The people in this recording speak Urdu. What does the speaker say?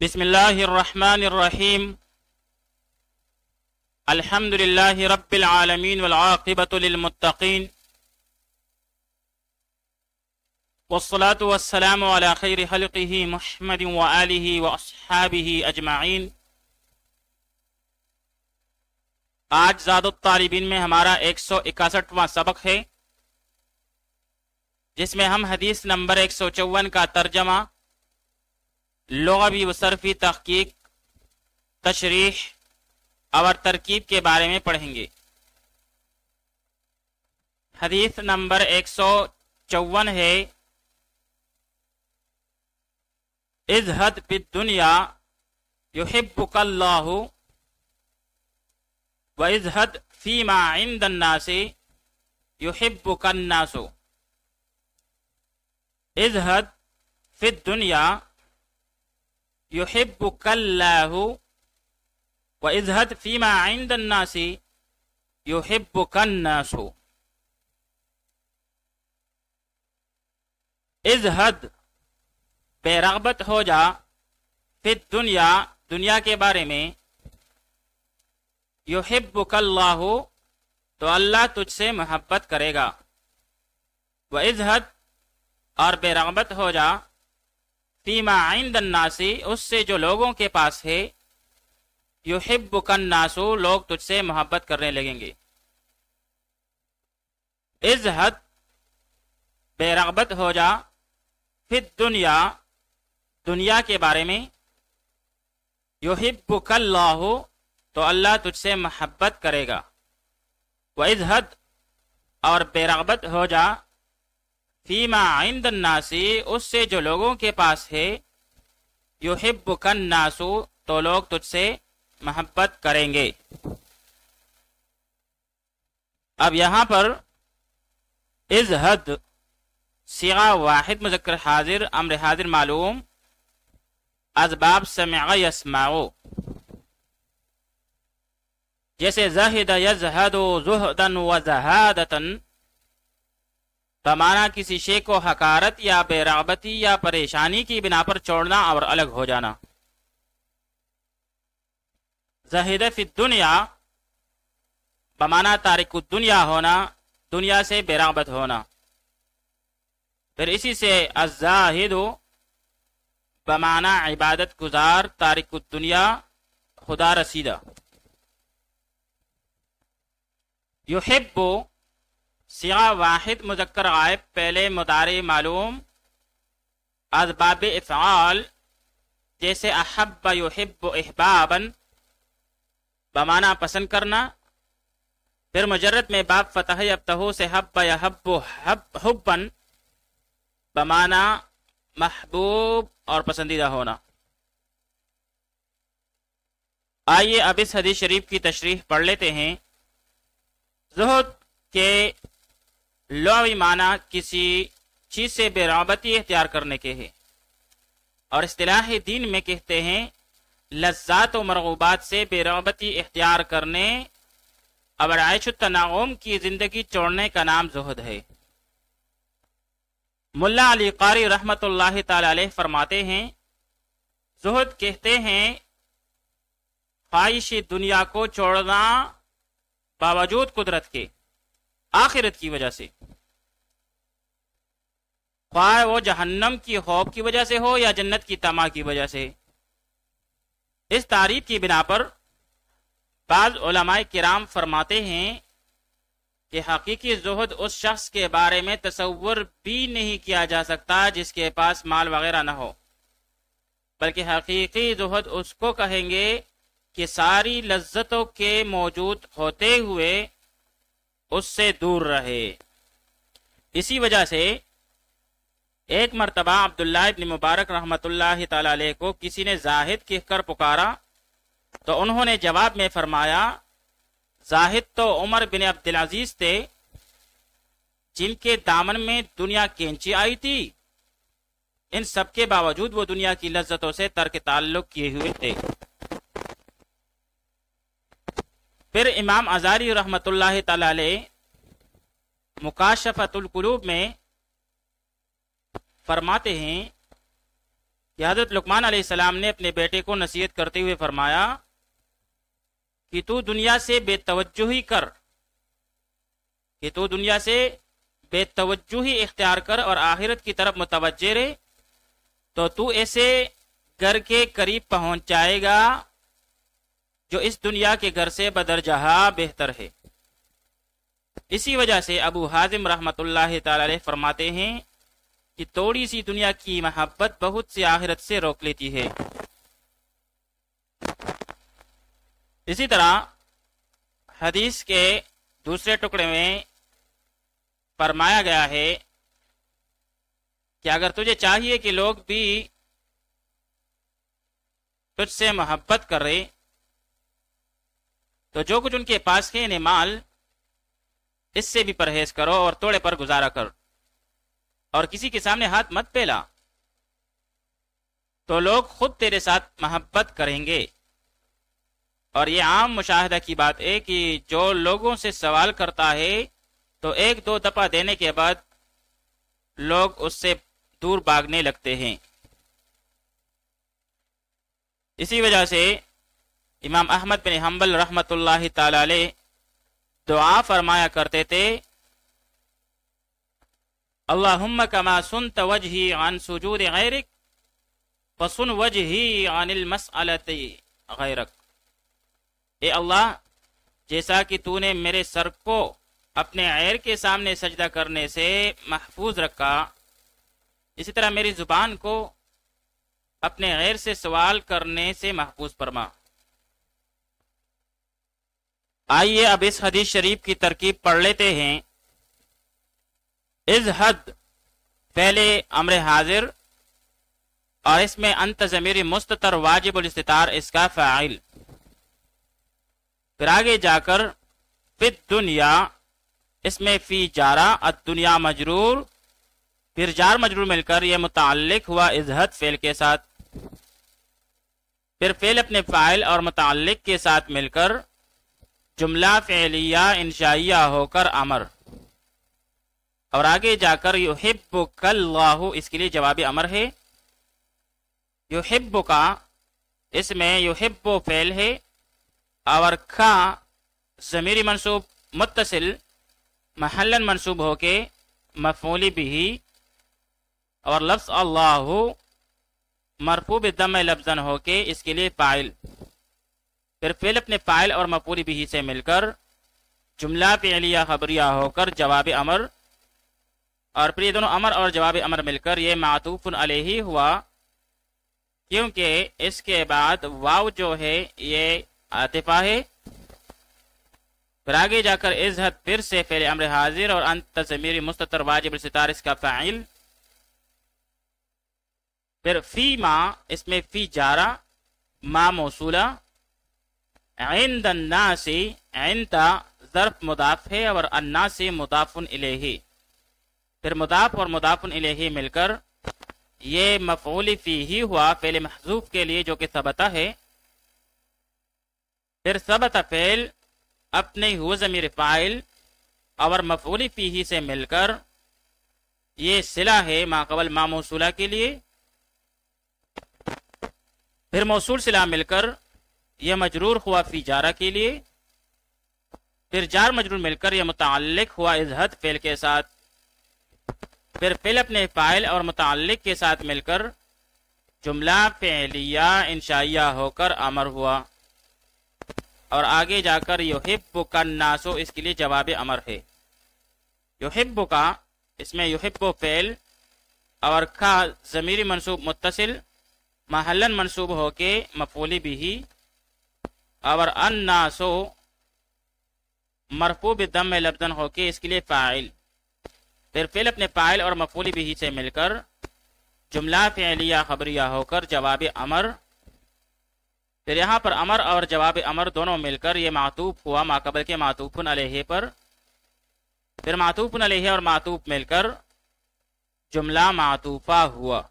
بسم اللہ الرحمن الرحیم الحمد للہ رب العالمین والعاقبۃ للمتقین والصلاة والسلام علی خیر خلقہ محمد وآلہ واصحابہ اجمعین۔ آج زاد الطالبین میں ہمارا 161واں سبق ہے، جس میں ہم حدیث نمبر 154 کا ترجمہ، لغوی و صرفی تحقیق، تشریح اور ترکیب کے بارے میں پڑھیں گے۔ حدیث نمبر 154 ہے، اذہد فی الدنیا یحبک اللہ و اذہد فیما عند الناس یحبک الناس۔ اذہد فی الدنیا یحبک اللہ و اذہد فیما عند الناس یحبک الناس۔ اذہد بے رغبت ہو جا، فی الدنیا دنیا کے بارے میں، یحبک اللہ تو اللہ تجھ سے محبت کرے گا، و اذہد اور بے رغبت ہو جا، فیما عند الناس اس سے جو لوگوں کے پاس ہے، یحبک الناس لوگ تجھ سے محبت کرنے لگیں گے۔ اذہد بے رغبت ہو جا، فی الدنیا دنیا کے بارے میں، یحبک اللہ تو اللہ تجھ سے محبت کرے گا، و اذہد اور بے رغبت ہو جا، فیما عند الناس اس سے جو لوگوں کے پاس ہے، یحبک الناس تو لوگ تجھ سے محبت کریں گے۔ اب یہاں پر اذہد صیغہ واحد مذکر حاضر امر حاضر معلوم، اسباب سمع یسمع، جیسے زہد یزہد زہدا و زہادتا، بمعنی کسی شے کو حقارت یا بے رغبتی یا پریشانی کی بنا پر چھوڑنا اور الگ ہو جانا۔ زہد فی الدنیا بمعنی تارک الدنیا ہونا، دنیا سے بے رغبت ہونا۔ پھر اسی سے الزاہد بمعنی عبادت گزار، تارک الدنیا، خدا رسیدہ۔ یحب صیغہ واحد مذکر غائب پہلے مضارع معلوم، اسباب افعال جیسے احب یحب احبابا بمعنی پسند کرنا، پھر مجرد میں باب فتح یفتح سے حب یحب حبا بمعنی محبوب اور پسندیدہ ہونا۔ آئیے اب اس حدیث شریف کی تشریح پڑھ لیتے ہیں۔ زہد کے لغوی معنی کسی چیز سے بے رغبتی اختیار کرنے کے ہیں، اور اصطلاح دین میں کہتے ہیں لذات و مرغوبات سے بے رغبتی اختیار کرنے اور عیش التنعم کی زندگی چھوڑنے کا نام زہد ہے۔ ملا علی قاری رحمت اللہ تعالی علیہ فرماتے ہیں، زہد کہتے ہیں خواہش دنیا کو چھوڑنا باوجود قدرت کے، آخرت کی وجہ سے، خواہ وہ جہنم کی خوف کی وجہ سے ہو یا جنت کی طمع کی وجہ سے۔ اس تعریف کی بنا پر بعض علماء کرام فرماتے ہیں کہ حقیقی زہد اس شخص کے بارے میں تصور بھی نہیں کیا جا سکتا جس کے پاس مال وغیرہ نہ ہو، بلکہ حقیقی زہد اس کو کہیں گے کہ ساری لذتوں کے موجود ہوتے ہوئے اس سے دور رہے۔ اسی وجہ سے ایک مرتبہ عبداللہ ابن مبارک رحمت اللہ تعالی علیہ کو کسی نے زاہد کہہ کر پکارا، تو انہوں نے جواب میں فرمایا، زاہد تو عمر بن عبدالعزیز تھے جن کے دامن میں دنیا کینچی آئی تھی، ان سب کے باوجود وہ دنیا کی لذتوں سے ترک تعلق کیے ہوئے تھے۔ پھر امام ازاری رحمت اللہ تعالی علیہ مکاشفۃ القلوب میں فرماتے ہیں کہ حضرت لقمان علیہ السلام نے اپنے بیٹے کو نصیحت کرتے ہوئے فرمایا کہ تو دنیا سے بے توجہی کر، کہ تو دنیا سے بے توجہی اختیار کر اور آخرت کی طرف متوجہ رہے، تو ایسے گھر کے قریب پہنچ جائے گا جو اس دنیا کے گھر سے بدرجہ بہتر ہے۔ اسی وجہ سے ابو حازم رحمت اللہ تعالی علیہ فرماتے ہیں کہ تھوڑی سی دنیا کی محبت بہت سی آخرت سے روک لیتی ہے۔ اسی طرح حدیث کے دوسرے ٹکڑے میں فرمایا گیا ہے کہ اگر تجھے چاہیے کہ لوگ بھی تجھ سے محبت کرے تو جو کچھ ان کے پاس ہے انہیں مال، اس سے بھی پرہیز کرو اور توڑے پر گزارا کر، اور کسی کے سامنے ہاتھ مت پھیلا، تو لوگ خود تیرے ساتھ محبت کریں گے۔ اور یہ عام مشاہدہ کی بات ہے کہ جو لوگوں سے سوال کرتا ہے تو ایک دو دفعہ دینے کے بعد لوگ اس سے دور بھاگنے لگتے ہیں۔ اسی وجہ سے امام احمد بن حنبل رحمت اللہ تعالی علیہ دعا فرمایا کرتے تھے، اللہم کما سنت وجہی عن سجود غیرک فسن وجہی عن المسألۃ غیرک۔ اے اللہ، جیسا کہ تو نے میرے سر کو اپنے غیر کے سامنے سجدہ کرنے سے محفوظ رکھا، اسی طرح میری زبان کو اپنے غیر سے سوال کرنے سے محفوظ فرما۔ آئیے اب اس حدیث شریف کی ترکیب پڑھ لیتے ہیں۔ ازہد پہلے امر حاضر اور اس میں انت ضمیر مستتر واجب الاستتار اس کا فاعل، پھر آگے جا کر فی الدنیا اس میں فی جارہ الدنیا مجرور، پھر جار مجرور مل کر یہ متعلق ہوا ازہد فعل کے ساتھ، پھر فعل اپنے فاعل اور متعلق کے ساتھ مل کر جملہ فعلیہ انشائیہ ہو کر امر، اور آگے جا کر یحبک اللہ اس کے لیے جواب امر ہے۔ یحبک اس میں یحب فعل ہے اور کھا ضمیر منصوب متصل محلن منصوب ہو کے مفعول بھی، اور لفظ اللہ مرفوع بالضم لفظاً ہو کے اس کے لیے فاعل، پھر فعل اپنے فاعل اور مفعول بھی سے مل کر جملہ فعلیہ خبریہ ہو کر جواب امر، اور پھر یہ دونوں امر اور جواب امر مل کر یہ معطوف علیہ ہوا، کیونکہ اس کے بعد واو جو ہے یہ عاطفہ ہے۔ پھر آگے جا کر ازہد پھر سے فعل امر حاضر اور انت ضمیر مستتر واجب الستار اس کا فاعل، پھر فی ما اس میں فی جارہ ما موصولہ، عند الناس عند ظرف مضاف ہے اور الناس مضاف الیہ، پھر مضاف اور مضاف الیہ مل کر یہ مفعول فیہ ہوا فعل محذوف کے لیے جو کہ ثبتہ ہے، پھر ثبت فعل اپنے ہو ضمیر فاعل اور مفعول فیہ سے مل کر یہ صلہ ہے ما قبل ما موصولہ کے لیے، پھر موصول صلہ مل کر یہ مجرور ہوا فی جارہ کے لیے، پھر جار مجرور مل کر یہ متعلق ہوا ازہد فعل کے ساتھ، پھر فعل اپنے فاعل اور متعلق کے ساتھ مل کر جملہ فعلیہ انشائیہ ہو کر امر ہوا، اور آگے جا کر یحبک الناس اس کے لیے جواب امر ہے۔ یحبک اس میں یحب فعل اور کھا ضمیر منصوب متصل محلن منصوب ہو کے مفعول بھی، اور الناس مرفوع بالضم لفظاً ہو کے اس کے لیے فاعل، پھر فعل اپنے فاعل اور مفعول بھی سے مل کر جملہ فعلیہ خبریہ ہو کر جواب امر، پھر یہاں پر امر اور جواب امر دونوں مل کر یہ معطوف ہوا ما قبل کے معطوف علیہ پر، پھر معطوف علیہ اور معطوف مل کر جملہ معطوفہ ہوا۔